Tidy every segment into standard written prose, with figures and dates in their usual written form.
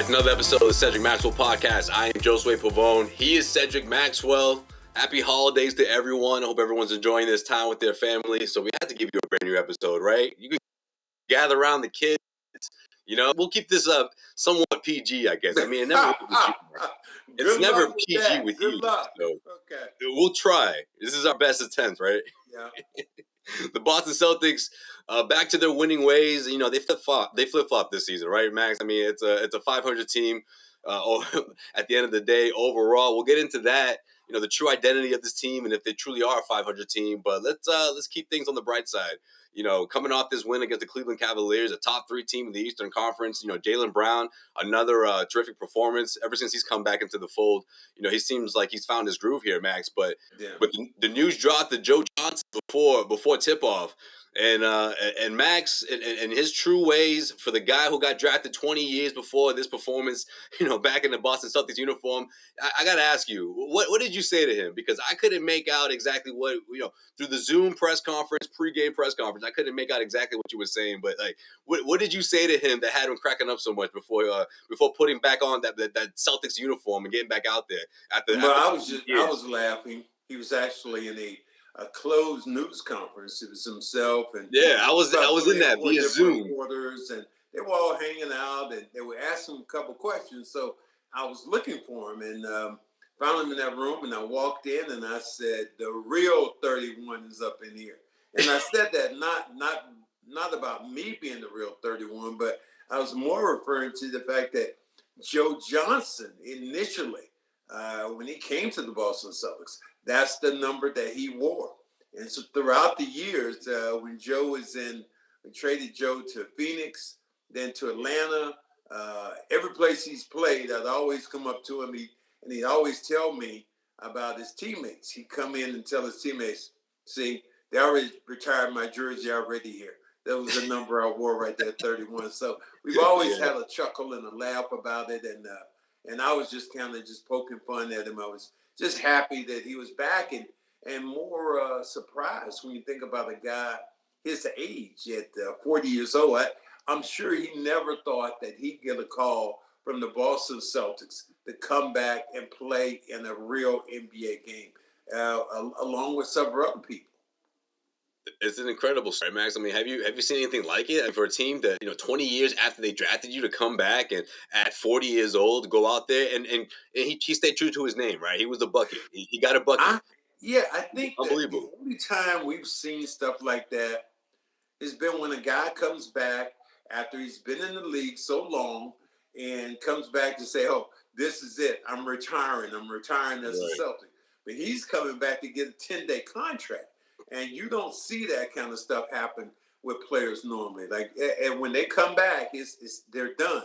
It's another episode of the Cedric Maxwell Podcast. I am Josue Pavon. He is Cedric Maxwell. Happy holidays to everyone. I hope everyone's enjoying this time with their family. So we had to give you a brand new episode, right? You can gather around the kids. You know, we'll keep this up somewhat PG, I guess. I mean, it never it's never PG with you. So okay. We'll try. This is our best attempt, right? Yeah. The Boston Celtics, back to their winning ways. You know, they flip-flop this season, right, Max? I mean, it's a 500 team at the end of the day overall. We'll get into that, you know, the true identity of this team and if they truly are a 500 team. But let's keep things on the bright side. You know, coming off this win against the Cleveland Cavaliers, a top 3 team in the Eastern Conference, you know, Jaylen Brown, another terrific performance. Ever since he's come back into the fold, you know, he seems like he's found his groove here, Max. But the news dropped that Joe Johnson before tip-off. And Max, and his true ways, for the guy who got drafted 20 years before this performance, you know, back in the Boston Celtics uniform, I got to ask you, what did you say to him? Because I couldn't make out exactly what, you know, through the Zoom press conference, pregame press conference, I couldn't make out exactly what you were saying. But, like, what did you say to him that had him cracking up so much before putting back on that Celtics uniform and getting back out there? I was laughing. He was actually in a closed news conference. It was himself and I was in that via Zoom. Reporters, and they were all hanging out, and they were asking him a couple questions. So I was looking for him and found him in that room. And I walked in and I said, "The real 31 is up in here." And I said that not about me being the real 31, but I was more referring to the fact that Joe Johnson initially, when he came to the Boston Celtics, that's the number that he wore. And so throughout the years, when we traded Joe to Phoenix, then to Atlanta, every place he's played, I'd always come up to him, and he'd always tell me about his teammates. He'd come in and tell his teammates, "See, they already retired my jersey already here." That was the number I wore right there, 31. So we've always had a chuckle and a laugh about it, and I was just kind of just poking fun at him. I was just happy that he was back and more surprised when you think about a guy his age at 40 years old. I'm sure he never thought that he'd get a call from the Boston Celtics to come back and play in a real NBA game, along with several other people. It's an incredible story, Max. I mean, have you seen anything like it for a team that, you know, 20 years after they drafted you to come back and at 40 years old go out there and he stayed true to his name, right? He was the bucket. He got a bucket. I think that the only time we've seen stuff like that has been when a guy comes back after he's been in the league so long and comes back to say, "Oh, this is it. I'm retiring as a Celtic." But he's coming back to get a 10-day contract. And you don't see that kind of stuff happen with players normally. Like, and when they come back, they're done.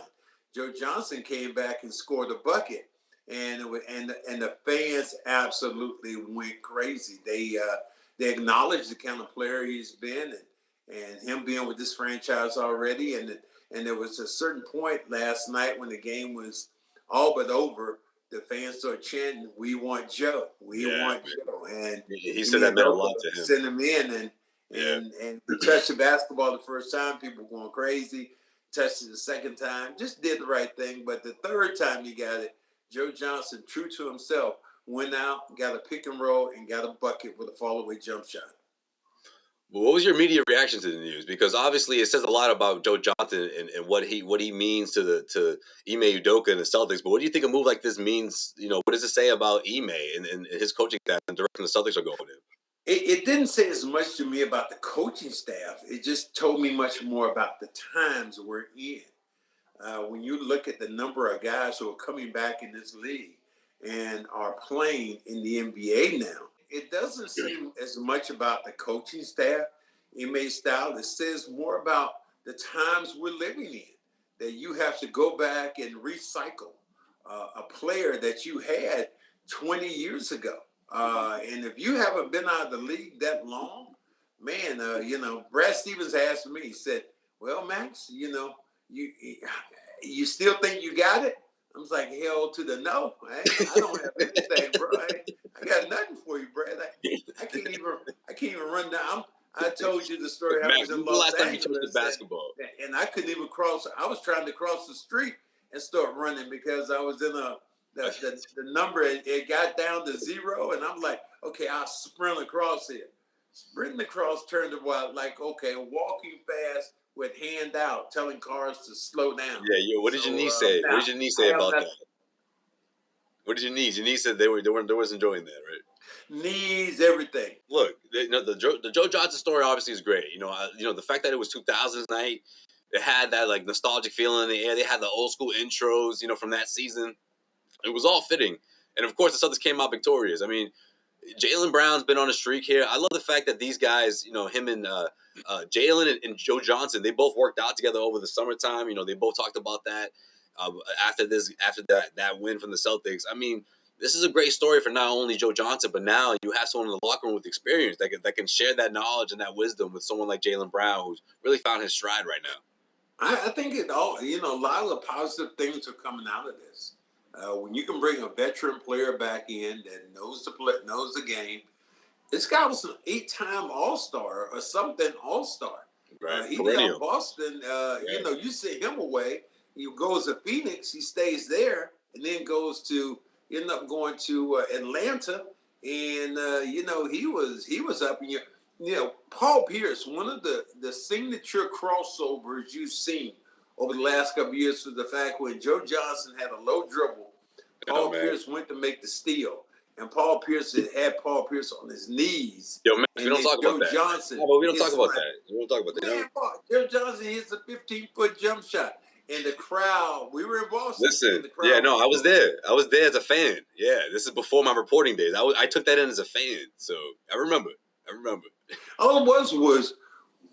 Joe Johnson came back and scored a bucket, and the fans absolutely went crazy. They acknowledged the kind of player he's been, and him being with this franchise already. And there was a certain point last night when the game was all but over. The fans started chanting, "We want Joe. We want Joe." And he said that meant a lot to him. Send him in, and he touched the basketball the first time. People were going crazy. Touched it the second time. Just did the right thing. But the third time he got it, Joe Johnson, true to himself, went out, got a pick and roll, and got a bucket with a fall-away jump shot. Well, what was your immediate reaction to the news? Because obviously it says a lot about Joe Johnson and what he means to Ime Udoka and the Celtics. But what do you think a move like this means? You know, what does it say about Ime and his coaching staff and direction the Celtics are going in? It didn't say as much to me about the coaching staff. It just told me much more about the times we're in. When you look at the number of guys who are coming back in this league and are playing in the NBA now, it doesn't seem as much about the coaching staff, Ime's style. It says more about the times we're living in, that you have to go back and recycle a player that you had 20 years ago. And if you haven't been out of the league that long, man, Brad Stevens asked me, he said, "Well, Max, you still think you got it?" I was like, "Hell to the no. I don't have anything, bro. I got nothing for you, Brad. I can't even run down. I told you the story how I was in Los Angeles basketball, and I couldn't even cross. I was trying to cross the street, and start running because I was in the number, it got down to 0, and I'm like, okay, I'll sprint across here. Sprinting across turned to like, okay, walking fast with hand out, telling cars to slow down. Yeah. What did your niece say? What did your niece say about that? What did your niece? Your niece said they was enjoying that, right? Knees, everything. Look, the Joe Johnson story obviously is great. The fact that it was 2000s night, it had that like nostalgic feeling in the air. They had the old school intros, from that season. It was all fitting, and of course the Celtics came out victorious. I mean, Jaylen Brown's been on a streak here. I love the fact that these guys, him and Jaylen and Joe Johnson, they both worked out together over the summertime. They both talked about that after that win from the Celtics. I mean, this is a great story for not only Joe Johnson, but now you have someone in the locker room with experience that can share that knowledge and that wisdom with someone like Jaylen Brown, who's really found his stride right now. I think it all, a lot of the positive things are coming out of this. When you can bring a veteran player back in that knows the game, this guy was an 8-time All-Star or something All-Star. Right. He left Boston. You send him away. He goes to Phoenix. He stays there, and then end up going to Atlanta. And he was up. And Paul Pierce, one of the signature crossovers you've seen over the last couple of years, was the fact when Joe Johnson had a low dribble, Paul Pierce went to make the steal. And Paul Pierce had Paul Pierce on his knees. Yo, man, we don't talk about that. Johnson, we don't talk about that. We don't talk about that. Joe Johnson hits a 15-foot jump shot. And the crowd, we were in Boston. Listen, I was there. I was there as a fan. Yeah, this is before my reporting days. I took that in as a fan. So I remember. All it was,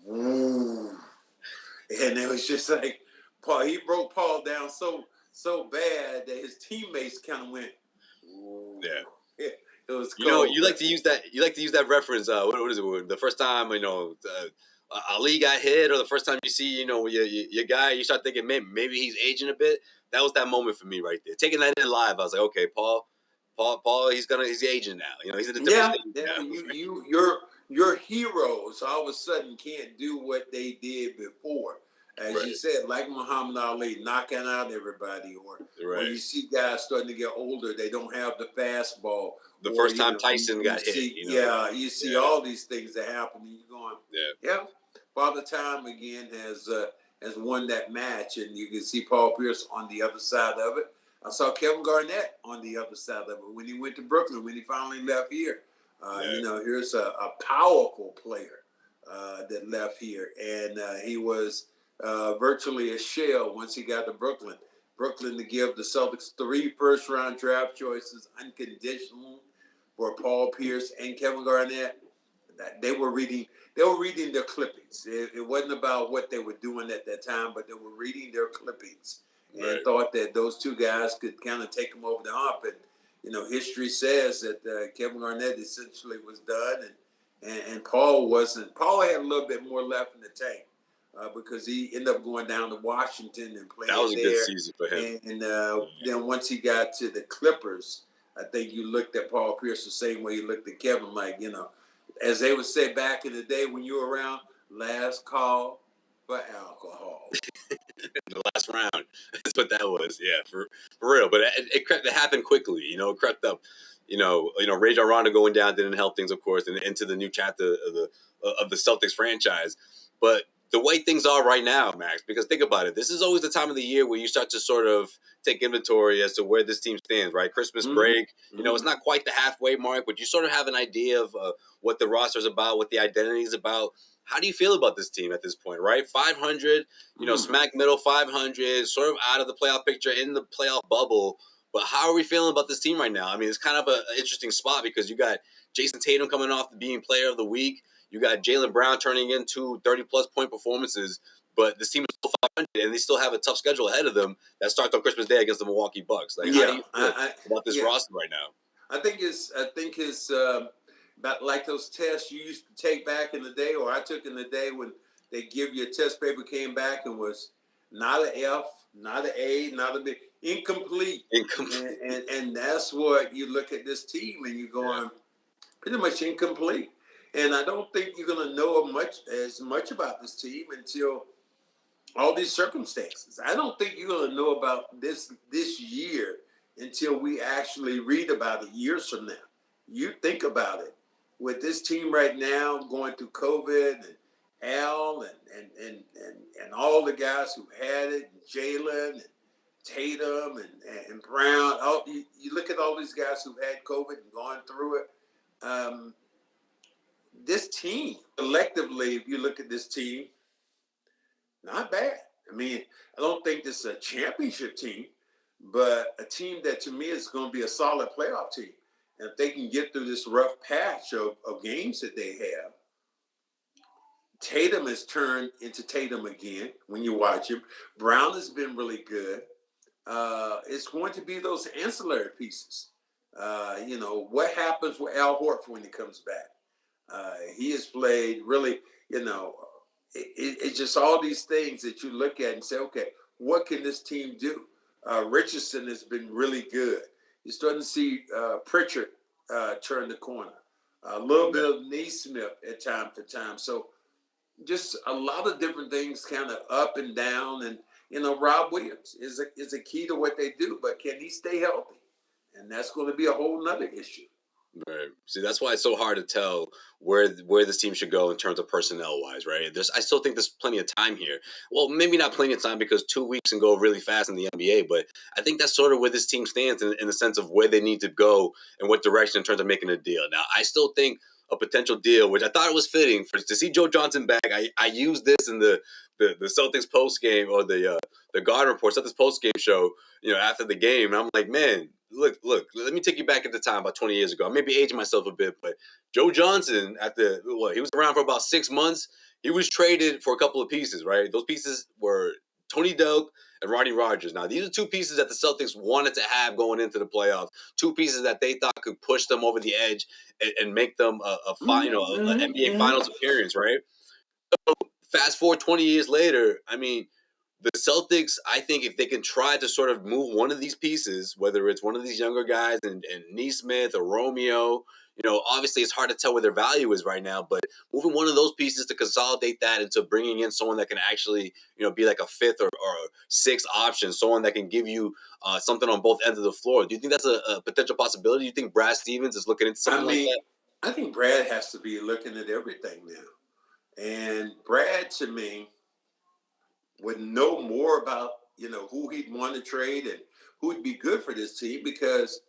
woo. And it was just like, Paul, he broke Paul down so bad that his teammates kind of went, ooh. Yeah. It was cool. You like to use that reference. What is it? The first time Ali got hit, or the first time you see your guy, you start thinking maybe he's aging a bit. That was that moment for me right there. Taking that in live, I was like, okay, Paul, he's aging now. He's in a different stage now. Your heroes all of a sudden can't do what they did before. As you said, like Muhammad Ali, knocking out everybody, or when you see guys starting to get older, they don't have the fastball. The first time Tyson got hit. You see all these things that happen, and you're going, Father Time again has won that match, and you can see Paul Pierce on the other side of it. I saw Kevin Garnett on the other side of it when he went to Brooklyn, when he finally left here. Here's a powerful player that left here, and he was virtually a shell once he got to Brooklyn. Brooklyn to give the Celtics 3 first-round draft choices unconditional for Paul Pierce and Kevin Garnett. They were reading their clippings. It wasn't about what they were doing at that time, but they were reading their clippings and thought that those two guys could kind of take them over the hump. And history says that Kevin Garnett essentially was done, and Paul wasn't. Paul had a little bit more left in the tank. Because he ended up going down to Washington and playing there. That was a good season for him. And then once he got to the Clippers, I think you looked at Paul Pierce the same way you looked at Kevin, like, as they would say back in the day when you were around, last call for alcohol. The last round. That's what that was. Yeah, for real. But it happened quickly. It crept up. Rajon Rondo going down didn't help things, of course, and into the new chapter of the Celtics franchise. But the way things are right now, Max, because think about it. This is always the time of the year where you start to sort of take inventory as to where this team stands, right? Christmas break, it's not quite the halfway mark, but you sort of have an idea of what the roster is about, what the identity is about. How do you feel about this team at this point, right? 500, smack middle 500, sort of out of the playoff picture, in the playoff bubble. But how are we feeling about this team right now? I mean, it's kind of an interesting spot because you got Jason Tatum coming off being player of the week. You got Jaylen Brown turning into 30-plus point performances, but this team is still 500, and they still have a tough schedule ahead of them that starts on Christmas Day against the Milwaukee Bucks. Like, how do you feel about this roster right now? I think it's about like those tests you used to take back in the day, or I took in the day when they give you a test paper, came back and was not an F, not an A, not a B, incomplete. And that's what you look at this team and you're going pretty much incomplete. And I don't think you're going to know as much about this team until all these circumstances. I don't think you're going to know about this year until we actually read about it years from now. You think about it with this team right now going through COVID and Al and all the guys who had it, and Jalen and Tatum and Brown. You look at all these guys who've had COVID and gone through it. This team, collectively, if you look at this team, not bad. I mean, I don't think this is a championship team, but a team that to me is going to be a solid playoff team. And if they can get through this rough patch of games that they have, Tatum has turned into Tatum again when you watch him. Brown has been really good. It's going to be those ancillary pieces. What happens with Al Horford when he comes back? He has played really, it's just all these things that you look at and say, okay, what can this team do? Richardson has been really good. You're starting to see Pritchard turn the corner. A little bit of Neesmith at time to time. So just a lot of different things kind of up and down. And, Rob Williams is a key to what they do, but can he stay healthy? And that's going to be a whole nother issue. Right. See, that's why it's so hard to tell where this team should go in terms of personnel wise, right? I still think there's plenty of time here. Well, maybe not plenty of time because 2 weeks can go really fast in the NBA, but I think that's sort of where this team stands in the sense of where they need to go and what direction in terms of making a deal. Now, I still think a potential deal, which I thought it was fitting to see Joe Johnson back. I used this in the Celtics post game or the Garden Report Celtics post game show, after the game, and I'm like, man, look, let me take you back at the time about 20 years ago. I may be aging myself a bit, but Joe Johnson he was around for about 6 months. He was traded for a couple of pieces, right? Those pieces were Tony Delk and Rodney Rogers. Now, these are two pieces that the Celtics wanted to have going into the playoffs. Two pieces that they thought could push them over the edge and make them an NBA Finals appearance, right? So fast forward 20 years later, I mean, the Celtics, I think if they can try to sort of move one of these pieces, whether it's one of these younger guys and Neesmith or Romeo, obviously it's hard to tell where their value is right now, but moving one of those pieces to consolidate that into bringing in someone that can actually, be like a fifth or sixth option, someone that can give you something on both ends of the floor. Do you think that's a potential possibility? Do you think Brad Stevens is looking into something like that? I think Brad has to be looking at everything now. And Brad, to me, would know more about, who he'd want to trade and who would be good for this team because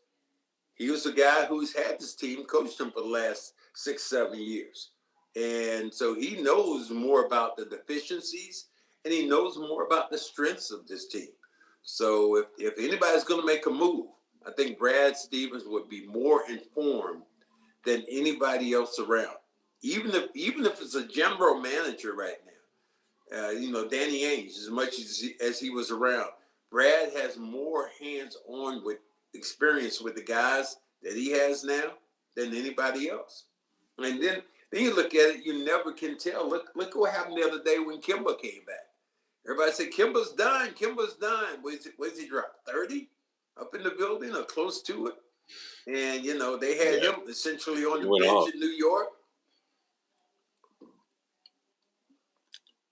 he was a guy who's had this team, coached him for the last 6-7 years. And so he knows more about the deficiencies and he knows more about the strengths of this team. So if anybody's going to make a move, I think Brad Stevens would be more informed than anybody else around. Even if it's a general manager right now. Danny Ainge, as much as he was around, Brad has more hands-on with experience with the guys that he has now than anybody else. And then you look at it, you never can tell. Look what happened the other day when Kemba came back. Everybody said, Kemba's done. What did he drop, 30 up in the building or close to it? And, they had him essentially on the bench in New York.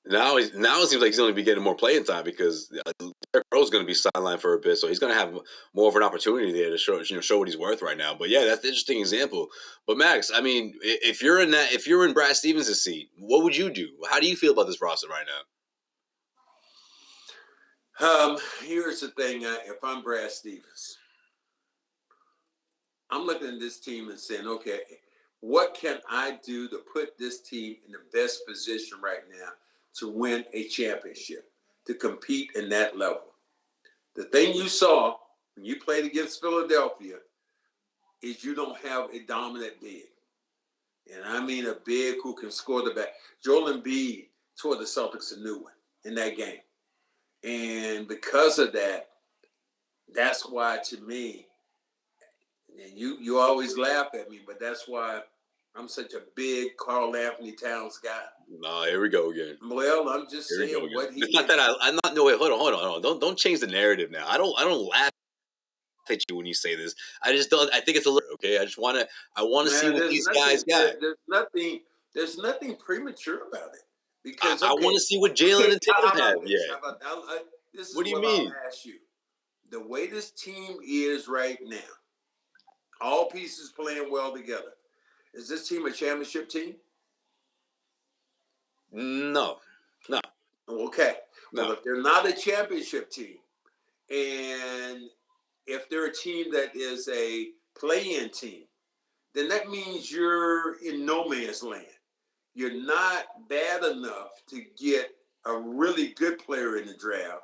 Now it seems like he's going to be getting more playing time because Derrick Rose is going to be sidelined for a bit, so he's going to have more of an opportunity there to show what he's worth right now. But yeah, that's an interesting example. But Max, I mean, if you're in Brad Stevens' seat, what would you do? How do you feel about this roster right now? Here's the thing: if I'm Brad Stevens, I'm looking at this team and saying, okay, what can I do to put this team in the best position right now to win a championship, to compete in that level? The thing you saw when you played against Philadelphia is you don't have a dominant big. And I mean a big who can score the back. Joel Embiid tore the Celtics a new one in that game. And because of that, that's why to me, and you always laugh at me, but that's why I'm such a big Karl Anthony Towns guy. No, here we go again. Well, I'm just saying what he. It's not that I'm not. No, wait, hold on. Don't change the narrative now. I don't laugh at you when you say this. I just don't. I think it's a little okay. I want to see what these guys got. There's nothing premature about it. Because I want to see what Jalen and how Tatum have. about this? Yeah. How about this is What do you what mean? I'll ask you. The way this team is right now, all pieces playing well together. Is this team a championship team? No. Okay. No. Well, if they're not a championship team, and if they're a team that is a play-in team, then that means you're in no man's land. You're not bad enough to get a really good player in the draft,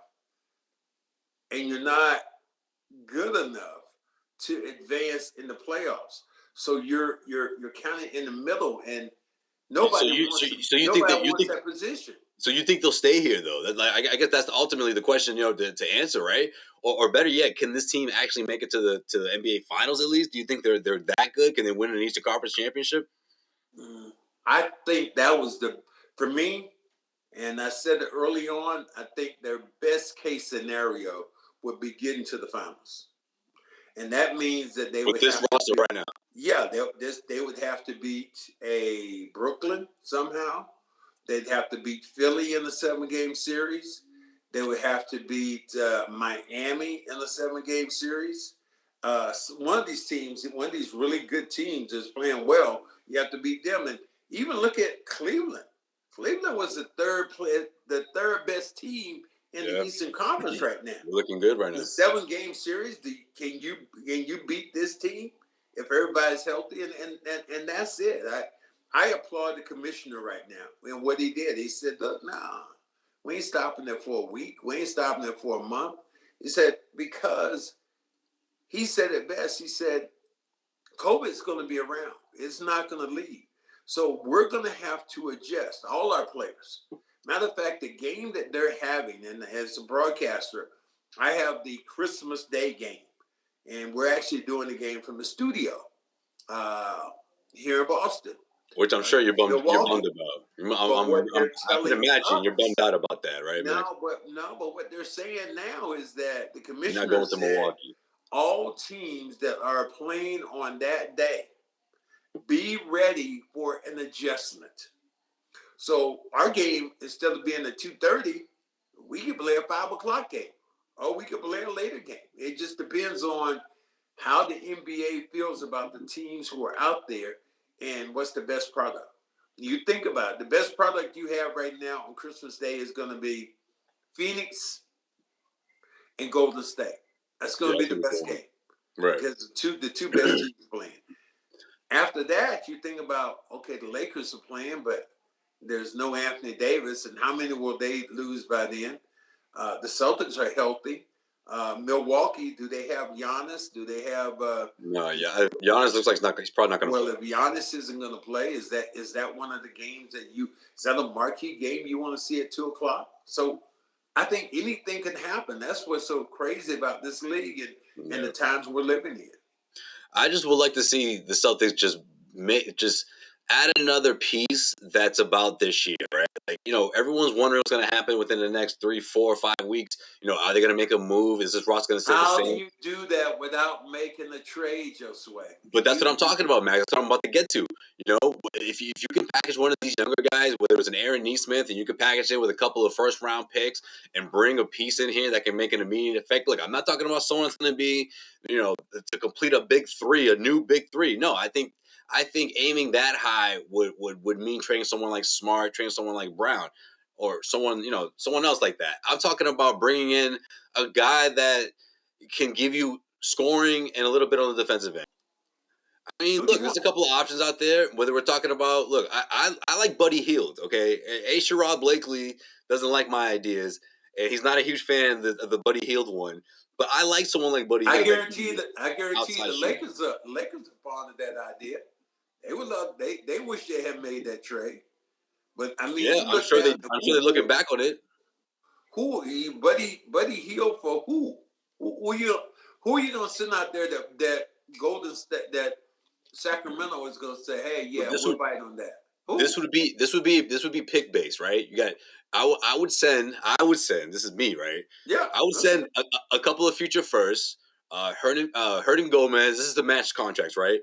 and you're not good enough to advance in the playoffs. So you're kind of in the middle, and nobody wants that position. So you think they'll stay here though? I guess that's ultimately the question, to answer, right? Or better yet, can this team actually make it to the NBA Finals at least? Do you think they're that good? Can they win an Eastern Conference championship? I think that was for me, and I said it early on. I think their best case scenario would be getting to the finals, and that means that they would this roster right now. Yeah, they would have to beat a Brooklyn somehow. They'd have to beat Philly in a 7-game series. They would have to beat Miami in a 7-game series. One of these teams, one of these really good teams is playing well. You have to beat them. And even look at Cleveland. Cleveland was the third best team in the Eastern Conference right now. They're looking good right now. The 7-game series, can you beat this team if everybody's healthy? And that's it. I applaud the commissioner right now and what he did. He said, look, nah, we ain't stopping there for a week. We ain't stopping there for a month. He said, because he said it best. He said, COVID's going to be around. It's not going to leave. So we're going to have to adjust, all our players. Matter of fact, the game that they're having, and as a broadcaster, I have the Christmas Day game. And we're actually doing the game from the studio here in Boston. Which I'm sure you're bummed about. I can imagine you're bummed out about that, right? But what they're saying now is that the commissioner not going to Milwaukee. All teams that are playing on that day, be ready for an adjustment. So our game, instead of being at 2:30, we can play a 5:00 game, or we can play a later game. It just depends on how the NBA feels about the teams who are out there and what's the best product. You think about it. The best product you have right now on Christmas Day is going to be Phoenix and Golden State. That's going to be the best game. Right. Because the two best teams playing. After that, you think about, okay, the Lakers are playing, but there's no Anthony Davis, and how many will they lose by then? The Celtics are healthy. Milwaukee, do they have Giannis? Do they have? No, yeah. Giannis looks like he's probably not going to play. Well, if Giannis isn't going to play, is that one of the games is that a marquee game you want to see at 2:00? So I think anything can happen. That's what's so crazy about this league and the times we're living in. I just would like to see the Celtics just add another piece that's about this year, right? Like, everyone's wondering what's going to happen within the next 3, 4, 5 weeks. Are they going to make a move? Is this roster going to stay the same? How do you do that without making a trade, Josue? But that's what I'm talking about, Max. That's what I'm about to get to. If you can package one of these younger guys, whether it's an Aaron Nesmith, and you can package it with a couple of first-round picks and bring a piece in here that can make an immediate effect. Look, I'm not talking about someone that's going to be, to complete a big three, a new big three. No, I think aiming that high would mean trading someone like Smart, trading someone like Brown, or someone else like that. I'm talking about bringing in a guy that can give you scoring and a little bit on the defensive end. I mean, look, there's a couple of options out there. Whether we're talking about, I like Buddy Hield, okay? Sherrod Blakely doesn't like my ideas, and he's not a huge fan of the Buddy Hield one. But I like someone like Buddy Hield. I guarantee the Lakers are fond of that idea. They would love. They wish they had made that trade. But I mean, yeah, I'm sure they're looking back on it. Who Buddy Hield for who? Who are you gonna send out there that Golden State that Sacramento is gonna say, hey, yeah, we're fighting on that. Who? This would be pick based, right? You got. I would send. This is me, right? Yeah. I would send a couple of future firsts. Hernan Gomez. This is the match contracts, right?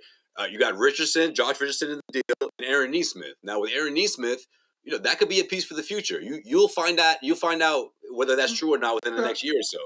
You got Josh Richardson in the deal, and Aaron Nesmith. Now with Aaron Nesmith, that could be a piece for the future. You'll find out whether that's true or not within the next year or so.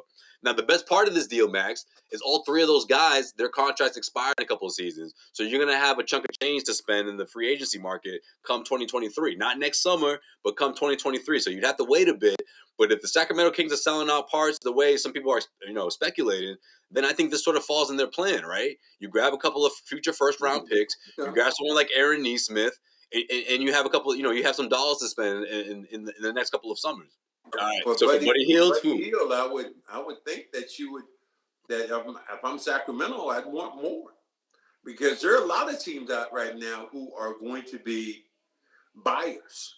Now, the best part of this deal, Max, is all three of those guys, their contracts expire in a couple of seasons. So you're going to have a chunk of change to spend in the free agency market come 2023. Not next summer, but come 2023. So you'd have to wait a bit. But if the Sacramento Kings are selling out parts the way some people are, speculating, then I think this sort of falls in their plan, right? You grab a couple of future first-round picks. You grab someone like Aaron Nesmith, and you have a you have some dollars to spend in the next couple of summers. All right. For so Buddy Hield, I would think that if I'm Sacramento, I'd want more, because there are a lot of teams out right now who are going to be buyers.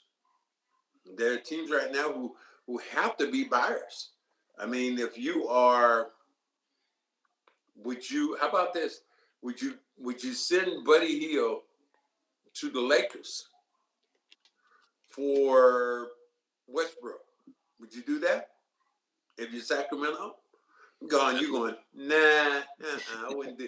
There are teams right now who have to be buyers. I mean, if you are, how about this? Would you send Buddy Hield to the Lakers for Westbrook? Would you do that if you're Sacramento? You're going, nah, I wouldn't do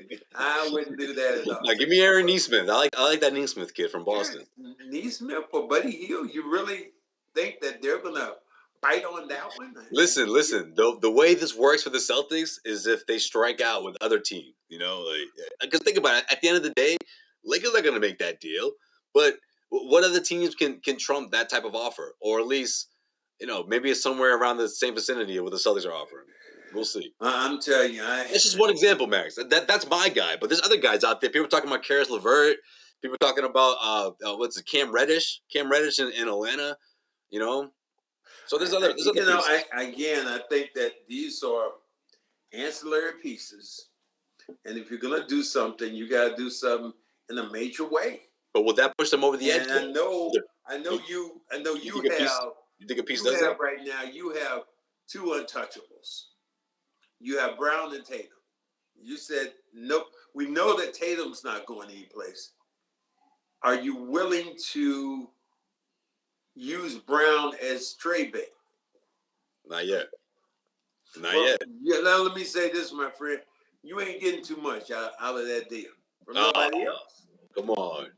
that at all. Now, give me Aaron Nesmith. I like that Nesmith kid from Boston. Nesmith or Buddy Hield, you really think that they're going to bite on that one? Listen. The way this works for the Celtics is if they strike out with other teams, because think about it. At the end of the day, Lakers are going to make that deal. But what other teams can trump that type of offer? Or at least, maybe it's somewhere around the same vicinity of what the Celtics are offering. We'll see. I'm telling you. That's just one example, Max. That's my guy. But there's other guys out there. People are talking about Karis LeVert. People are talking about, Cam Reddish? Cam Reddish in Atlanta, So there's other pieces. I think that these are ancillary pieces. And if you're going to do something, you got to do something in a major way. But will that push them over the edge? I know you have. You think a piece does that? Right now, you have two untouchables. You have Brown and Tatum. You said, no, we know that Tatum's not going any place. Are you willing to use Brown as trade bait? Not yet. Yet. Yeah, now let me say this, my friend. You ain't getting too much out of that deal from nobody else. Come on.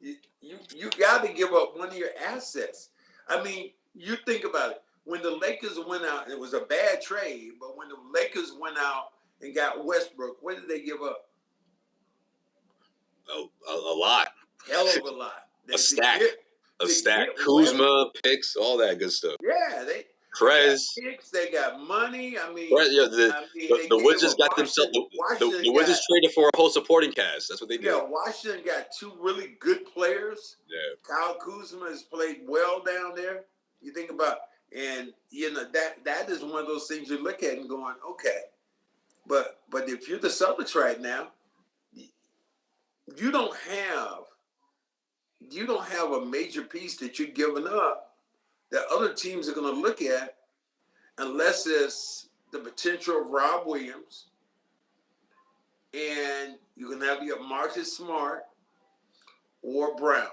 You got to give up one of your assets. I mean, you think about it. When the Lakers went out, it was a bad trade, but when the Lakers went out and got Westbrook, what did they give up? Oh, a lot. Hell of a lot. A stack. Kuzma, picks, all that good stuff. Yeah, Krez. Picks, they got money. I mean, the Wizards got themselves. The Wizards traded for a whole supporting cast. That's what they did. Yeah, Washington got two really good players. Yeah. Kyle Kuzma has played well down there. You think about, and that is one of those things you look at and going, okay, but if you're the Celtics right now, you don't have a major piece that you're giving up that other teams are going to look at, unless it's the potential of Rob Williams, and you can have Marcus Smart or Brown.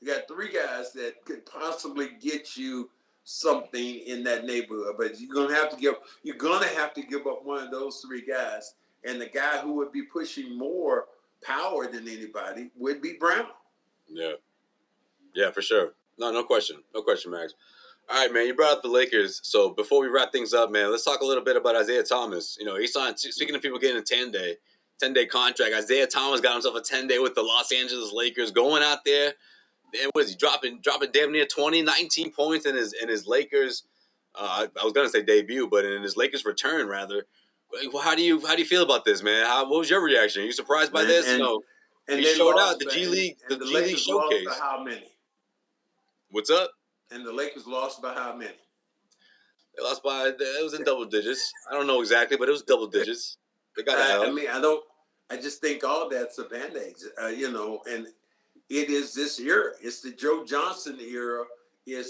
You got three guys that could possibly get you something in that neighborhood, but you're gonna have to give up one of those three guys, and the guy who would be pushing more power than anybody would be Brown. Yeah, for sure. No question, Max. All right, man, you brought up the Lakers. So before we wrap things up, man, let's talk a little bit about Isaiah Thomas. He signed, speaking of people getting a 10-day contract, Isaiah Thomas got himself a 10-day with the Los Angeles Lakers, going out there. And what is he dropping damn near 19 points in his Lakers? I was gonna say debut, but in his Lakers return rather. Well, how do you feel about this, man? What was your reaction? Are you surprised by this? And he showed out the G League, the G League showcase. Lost by how many? What's up? And the Lakers lost by how many? They lost by, it was in double digits. I don't know exactly, but it was double digits. They got out. I just think all that's a Band-Aid, and it is this era. It's the Joe Johnson era. It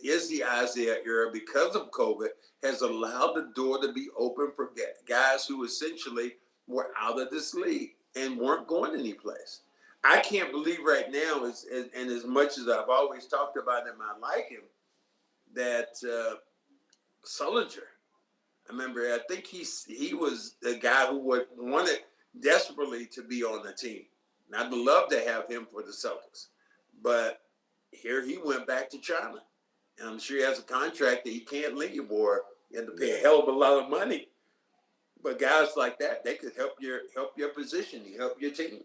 is the Isaiah era, because of COVID, has allowed the door to be open for guys who essentially were out of this league and weren't going anyplace. I can't believe right now, and as much as I've always talked about him, I like him, that Sullinger. I think he was the guy who wanted desperately to be on the team. And I'd love to have him for the Celtics. But here he went back to China. And I'm sure he has a contract that he can't leave, or you have to pay a hell of a lot of money. But guys like that, they could help your position, help your team.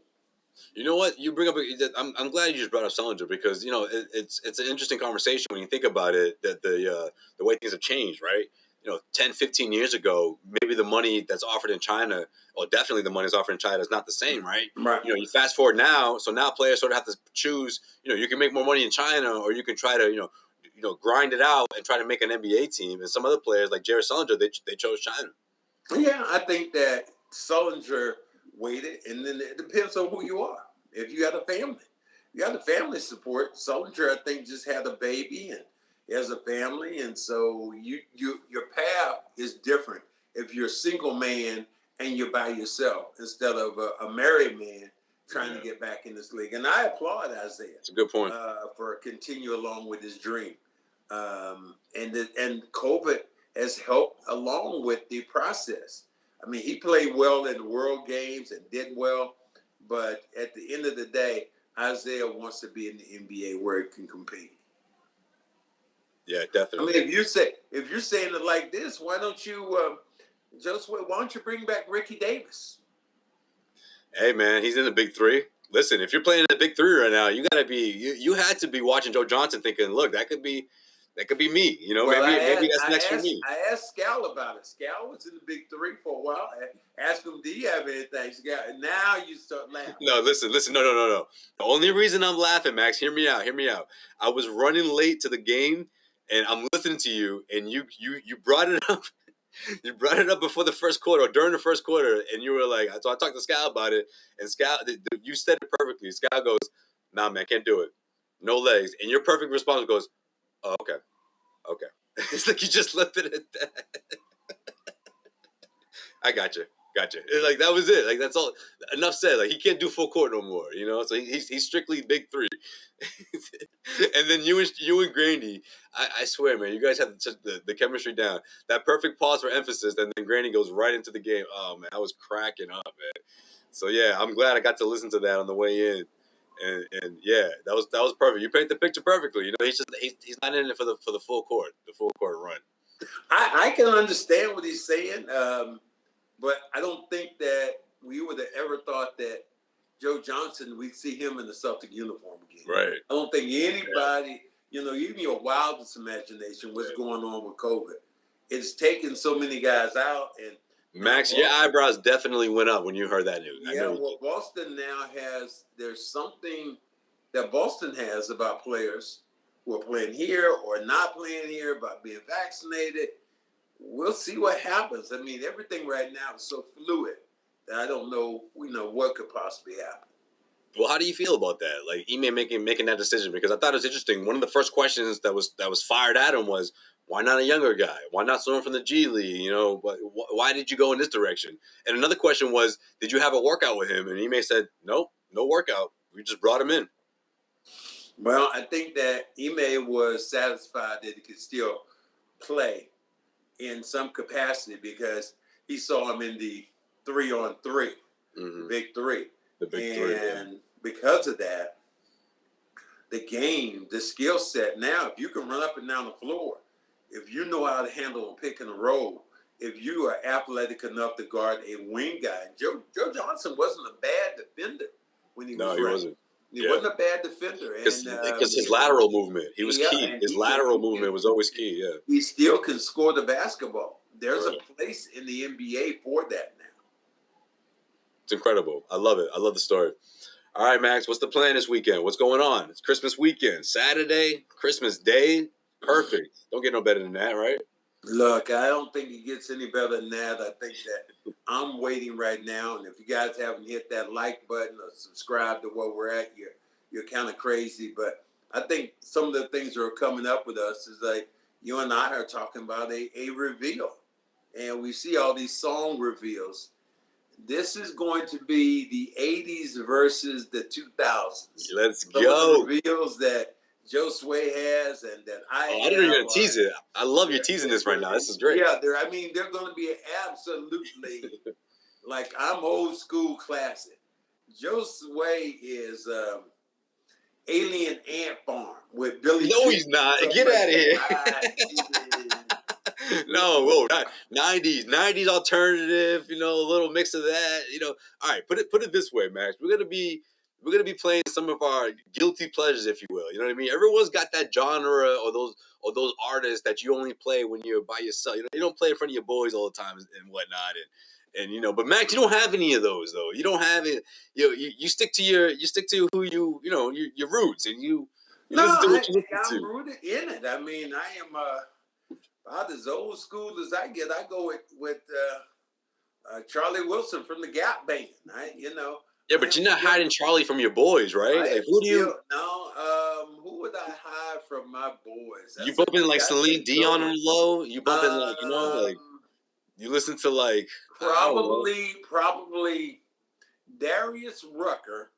You know what? You bring up. I'm glad you just brought up Sullinger because it's an interesting conversation when you think about it. That the way things have changed, right? 10, 15 years ago, maybe the money that's offered in China, or definitely the money that's offered in China, is not the same, right? Right. You fast forward now, so now players sort of have to choose. You can make more money in China, or you can try to grind it out and try to make an NBA team. And some other players like Jared Sullinger, they chose China. Yeah, I think that Sullinger waited, and then it depends on who you are. If you got a family support. Sullinger, I think, just had a baby and he has a family, and so your path is different if you're a single man and you're by yourself instead of a married man trying to get back in this league. And I applaud Isaiah. It's a good point for continue along with his dream, and COVID has helped along with the process. I mean, he played well in the World Games and did well, but at the end of the day, Isaiah wants to be in the NBA where he can compete. Yeah, definitely. I mean, if you're saying it like this, why don't you, Josue? Why don't you bring back Ricky Davis? Hey, man, he's in the big three. Listen, if you're playing in the big three right now, you gotta be. You had to be watching Joe Johnson, thinking, "Look, that could be me." Well, maybe that's next for me. I asked Scal about it. Scal was in the big three for a while. I asked him, "Do you have anything?" Scal, now you start laughing. No, listen. No. The only reason I'm laughing, Max, hear me out. I was running late to the game, and I'm listening to you, and you brought it up. You brought it up before the first quarter, or during the first quarter, and you were like, so I talked to Scal about it, and Scal, you said it perfectly. Scal goes, "Nah, man, can't do it. No legs." And your perfect response goes, "Oh, okay." It's like you just left it at that. I got you. Like that was it. Like that's all. Enough said. Like he can't do full court no more. So he's strictly big three. And then you and Grandy, I swear, man, you guys have the chemistry down. That perfect pause for emphasis, and then Grandy goes right into the game. Oh man, I was cracking up, man. So yeah, I'm glad I got to listen to that on the way in. And yeah, that was perfect. You paint the picture perfectly. He's not in it for the full court run. I can understand what he's saying, but I don't think that we would have ever thought that Joe Johnson, we'd see him in the Celtic uniform again. Right. I don't think anybody, even your wildest imagination, what's going on with COVID. It's taken so many guys out. And Max, your eyebrows definitely went up when you heard that news. Yeah, well, Boston now there's something that Boston has about players who are playing here or not playing here, about being vaccinated. We'll see what happens. I mean, everything right now is so fluid that I don't know, what could possibly happen. Well, how do you feel about that? Like Ime making that decision? Because I thought it was interesting. One of the first questions that was fired at him was, why not a younger guy? Why not someone from the G League? Why did you go in this direction? And another question was, did you have a workout with him? And Ime said, nope, no workout. We just brought him in. Well, I think that Ime was satisfied that he could still play in some capacity because he saw him in the 3-on-3, mm-hmm. big three. The big three. And because of that, the game, the skill set now, if you can run up and down the floor, if you know how to handle a pick and a roll, if you are athletic enough to guard a wing guy, Joe Johnson wasn't a bad defender when he was running. No, he wasn't. He wasn't a bad defender. Because his lateral movement, he was key. His lateral movement was always key, yeah. He still can score the basketball. There's a place in the NBA for that now. It's incredible. I love it. I love the story. All right, Max, what's the plan this weekend? What's going on? It's Christmas weekend. Saturday, Christmas Day. Perfect. Don't get no better than that, right? Look, I don't think it gets any better than that. I think that I'm waiting right now, and if you guys haven't hit that like button or subscribe to where we're at, you're kind of crazy. But I think some of the things that are coming up with us is like you and I are talking about a reveal, and we see all these song reveals. This is going to be the 80s versus the 2000s. Let's Some go. of the reveals that Josue has and that I have. I didn't even tease it. I love you teasing this right now. This is great. Yeah, they're going to be absolutely, like, I'm old school classic. Josue is, Alien Ant Farm with Billy. No, he's not. Get out of here. No, whoa, 90s alternative, a little mix of that, All right, put it this way, Max. We're gonna be playing some of our guilty pleasures, if you will. You know what I mean? Everyone's got that genre or those artists that you only play when you're by yourself. You don't play in front of your boys all the time and whatnot. And but Max, you don't have any of those though. You don't have it. You stick to who your roots, and you listen to what you listen to. I'm rooted in it. I mean, I am about as old school as I get. I go with Charlie Wilson from the Gap Band. Yeah, but you're not hiding Charlie from your boys, right? Like, who do you? No, who would I hide from my boys? You bumping like Celine Dion on the low? You bumping like you listen to like probably Darius Rucker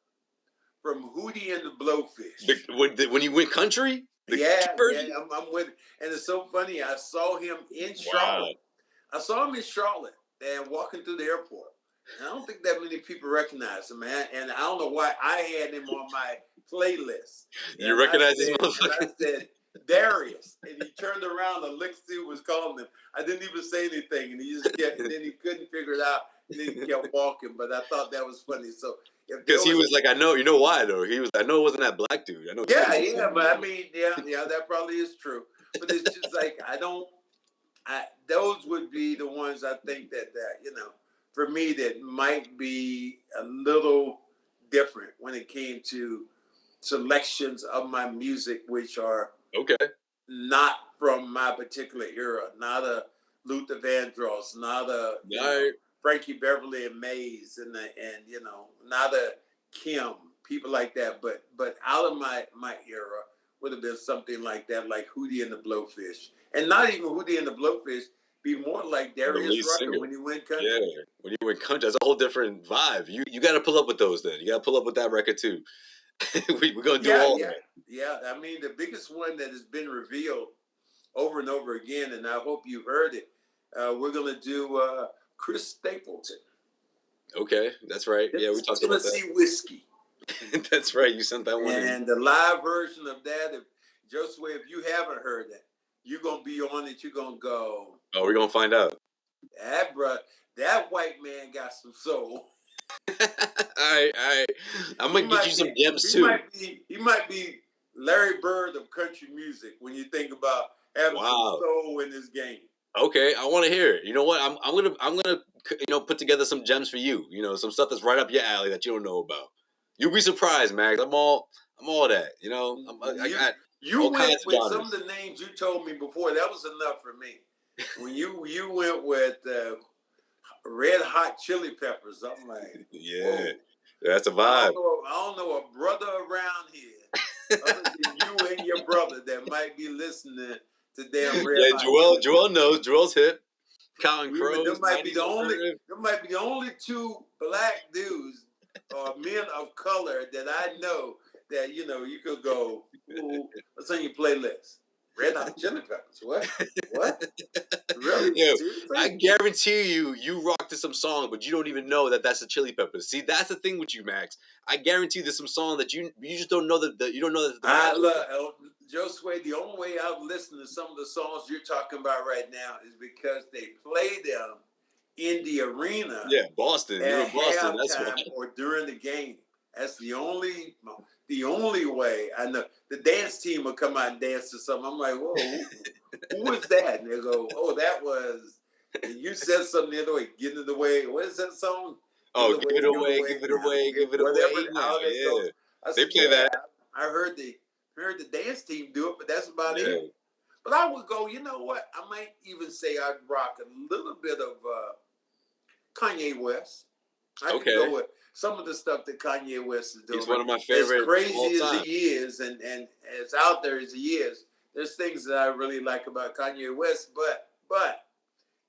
from Hootie and the Blowfish. When he went country? I'm with it. And it's so funny. I saw him in Charlotte. Wow. I saw him in Charlotte and walking through the airport. And I don't think that many people recognize him, man. And I don't know why I had him on my playlist. You recognize this motherfucker? I said, Darius. And he turned around and looked see who was calling him. I didn't even say anything. And he just kept, and then he couldn't figure it out. And then he kept walking. But I thought that was funny. So because he was like, I know, you know why though? He was, I know it wasn't that black dude. I know. Yeah, but I mean, yeah, that probably is true. But it's just like those would be the ones I think that for me that might be a little different when it came to selections of my music, which are not from my particular era, not a Luther Vandross, not a Frankie Beverly and Mays, and not a Kim, people like that. But out of my era would have been something like that, like Hootie and the Blowfish, and not even Hootie and the Blowfish. Be more like Darius Rucker when he went country. Yeah, when he went country, that's a whole different vibe. You got to pull up with those then. You got to pull up with that record too. We're gonna do all that. Yeah, I mean the biggest one that has been revealed over and over again, and I hope you've heard it. We're gonna do Chris Stapleton. Okay, that's right. Yeah, we talked about that. Tennessee Whiskey. That's right. You sent that one. And the live version of that, Josue, if you haven't heard that, you're gonna be on it. You're gonna go. Oh, we're gonna find out. That white man got some soul. all right. I'm gonna get you some gems too. He might be Larry Bird of country music when you think about having some soul in this game. Okay, I want to hear it. You know what? I'm gonna put together some gems for you. Some stuff that's right up your alley that you don't know about. You'll be surprised, Max. I'm all that. You went with some of the names you told me before. That was enough for me. When you went with Red Hot Chili Peppers, I'm like, yeah, that's a vibe. I don't know a brother around here other than you and your brother that might be listening to damn Red Hot. Joel knows. Joel's hip. Counting Crows. There might be the only two black dudes or men of color that I know that you could go. What's on your playlist? Red Hot Chili Peppers. What? Really? Yeah, I guarantee you rock to some song, but you don't even know that that's the Chili Peppers. See, that's the thing with you, Max. I guarantee there's some song that you just don't know that you don't know that. Josue, the only way I've listened to some of the songs you're talking about right now is because they play them in the arena. Yeah, Boston. You're in Boston. That's why. Or during the game. That's the only way I know. The dance team will come out and dance to something. I'm like, whoa, who was that? And they go, oh, that was. And you said something the other way. Get in the way. What is that song? Oh, give it away. Yeah. They play that. I heard the dance team do it, but that's about it. But I would go. You know what? I might even say I'd rock a little bit of Kanye West. I could go with some of the stuff that Kanye West is doing. He's one of my favorite. As crazy as he is, and as out there as he is, there's things that I really like about Kanye West. But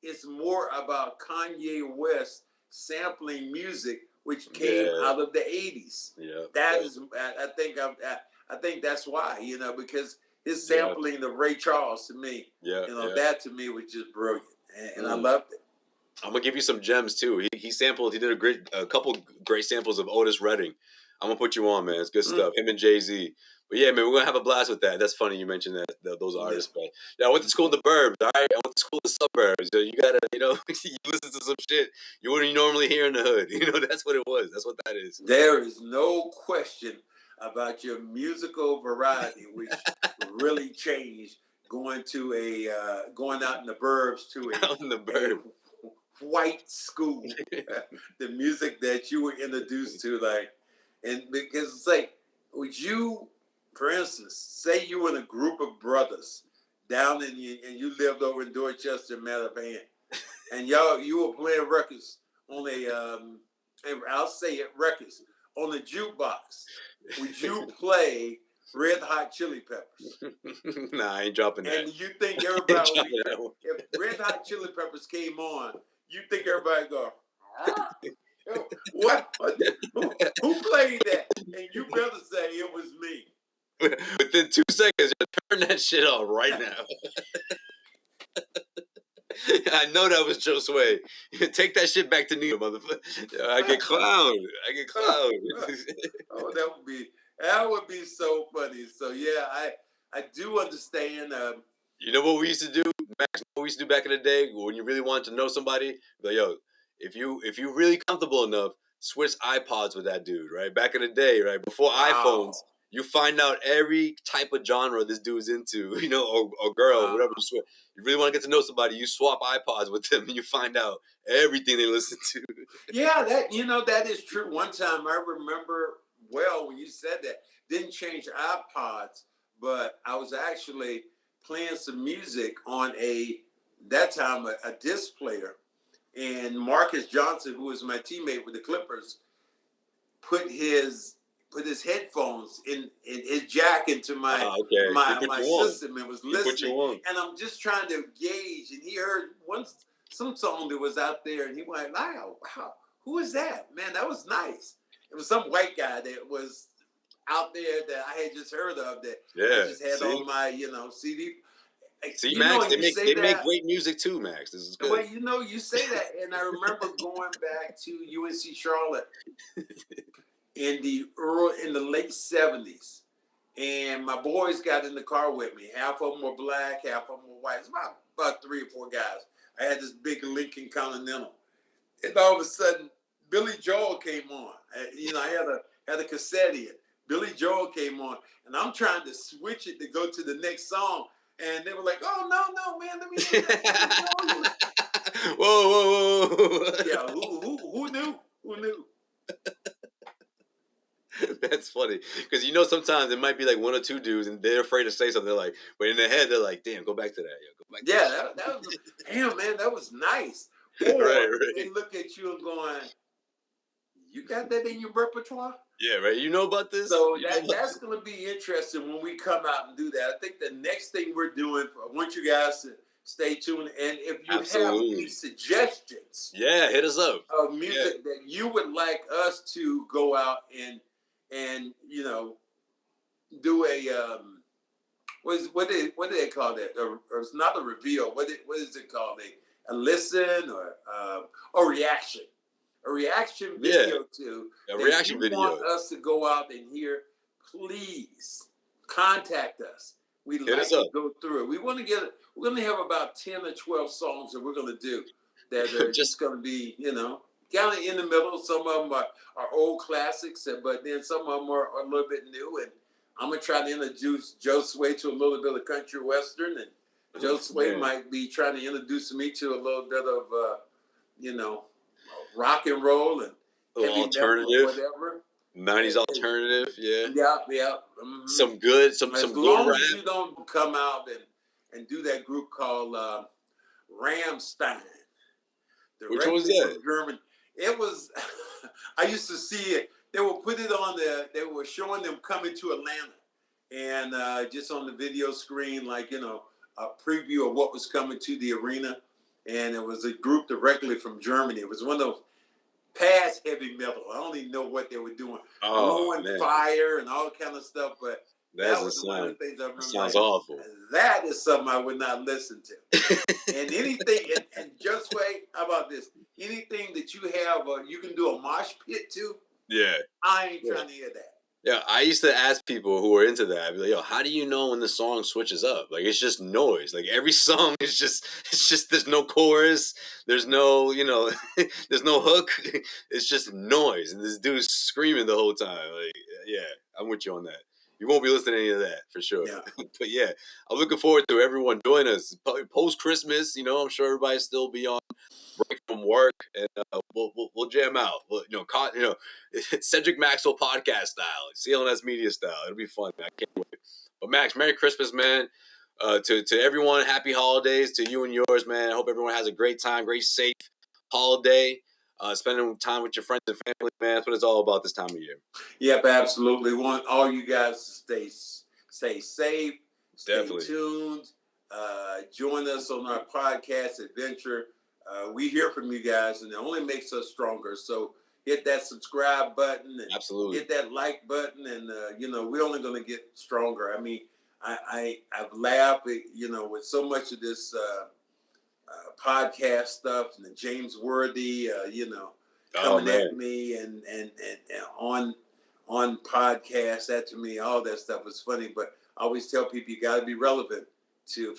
it's more about Kanye West sampling music which came out of the 80s. Yeah, that is. I think that's why. Because his sampling of Ray Charles to me. That to me was just brilliant, and I loved it. I'm gonna give you some gems too. He did a couple great samples of Otis Redding. I'm gonna put you on, man. It's good stuff. Him and Jay-Z. But yeah, man, we're gonna have a blast with that. That's funny you mentioned those artists. But yeah, I went to school in the burbs. All right, I went to school in the suburbs. So you gotta, you listen to some shit you wouldn't normally hear in the hood. That's what it was. That's what that is. There is no question about your musical variety, which really changed going out in the burbs to a white school. The music that you were introduced to, and because it's like, would you, for instance, say you were in a group of brothers down and you lived over in Dorchester, Mattapan, and you were playing records on I'll say it, records on the jukebox. Would you play Red Hot Chili Peppers? Nah, I ain't dropping that. And you think everybody, if Red Hot Chili Peppers came on, you think everybody go, what? Who played that? And you better say it was me. Within 2 seconds, just turn that shit off right now. I know that was Josue. Take that shit back to New York, motherfucker. I get clowned. Oh, that would be so funny. So yeah, I do understand. You know what we used to do, Max? What we used to do back in the day when you really wanted to know somebody? Like, yo, if you really comfortable enough, switch iPods with that dude, right? Back in the day, right? Before iPhones, you find out every type of genre this dude's into, or girl, whatever you switch. You really want to get to know somebody, you swap iPods with them and you find out everything they listen to. Yeah, that is true. One time I remember when you said that. Didn't change iPods, but I was actually playing some music on a disc player, and Marcus Johnson, who was my teammate with the Clippers, put his headphones in his jack into my system and was listening. And I'm just trying to gauge, and he heard some song that was out there, and he went, wow, who is that? Man, that was nice. It was some white guy that was out there that I had just heard of that I just had on my, CD. See, Max, they make great music too, Max. This is good. Well, you say that, and I remember going back to UNC Charlotte in the late 70s, and my boys got in the car with me. Half of them were black, half of them were white. It's about 3 or 4 guys. I had this big Lincoln Continental, and all of a sudden, Billy Joel came on. I had a cassette in. Billy Joel came on, and I'm trying to switch it to go to the next song, and they were like, "Oh no, man, let me see that." Whoa. Yeah, who knew? Who knew? That's funny because sometimes it might be like 1 or 2 dudes and they're afraid to say something. They're like, but in their head they're like, "Damn, go back to that." Yo, go back to that. That was damn, man, that was nice. Or right. They look at you and going, "You got that in your repertoire?" Yeah, right. You know about this? So that's going to be interesting when we come out and do that. I think the next thing we're doing, I want you guys to stay tuned. And if you have any suggestions, hit us up of music that you would like us to go out and do a what do they call that? Or it's not a reveal. What is it called? A listen or a reaction. A reaction video to a reaction video. Want us to go out and hear, please contact us. We'd like to go through it. We're going to have about 10 or 12 songs that we're going to do that are just going to be, kind of in the middle. Some of them are old classics, but then some of them are a little bit new. And I'm going to try to introduce Josue to a little bit of country western, and Josue might be trying to introduce me to a little bit of, rock and roll and alternative, whatever. 90s alternative, yeah. Mm-hmm. Some good long rap. As you don't come out and do that group called Rammstein. Which one was that? German. It was. I used to see it. They would put it on they were showing them coming to Atlanta, and just on the video screen, a preview of what was coming to the arena. And it was a group directly from Germany. It was one of those past heavy metal. I don't even know what they were doing. Blowing fire and all kind of stuff. But that was one of the things I remember. Sounds awful. That is something I would not listen to. And anything, and just wait, how about this? Anything that you have, you can do a mosh pit to. Yeah. I ain't trying to hear that. Yeah, I used to ask people who were into that. I'd be like, "Yo, how do you know when the song switches up? Like, it's just noise. Like every song is just there's no chorus, there's no, there's no hook. It's just noise, and this dude's screaming the whole time. Like, yeah, I'm with you on that. You won't be listening to any of that for sure. Yeah. But yeah, I'm looking forward to everyone join us post Christmas. I'm sure everybody's still be on break from work, and we'll jam out. Cedric Maxwell Podcast style, CLNS media style. It'll be fun, man. I can't wait. But Max, Merry Christmas, man. To everyone, happy holidays to you and yours, man. I hope everyone has a great time, great safe holiday. Spending time with your friends and family, man. That's what it's all about this time of year. Yep, absolutely. Want all you guys to stay safe, stay Definitely. tuned. Join us on our podcast adventure. We hear from you guys, and it only makes us stronger. So hit that subscribe button and Absolutely. hit that like button, and we're only going to get stronger. I mean, I've laughed, with so much of this podcast stuff and the James Worthy, coming at me and on podcasts, that to me, all that stuff was funny. But I always tell people you got to be relevant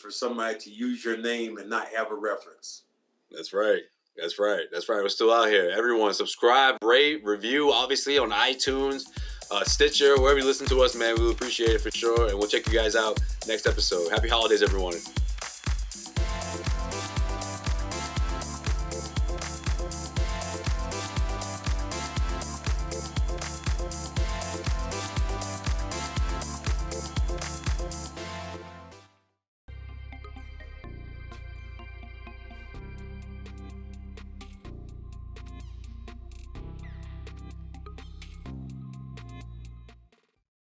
for somebody to use your name and not have a reference. That's right. We're still out here. Everyone, subscribe, rate, review, obviously on iTunes, Stitcher, wherever you listen to us, man. We appreciate it for sure. And we'll check you guys out next episode. Happy holidays, everyone.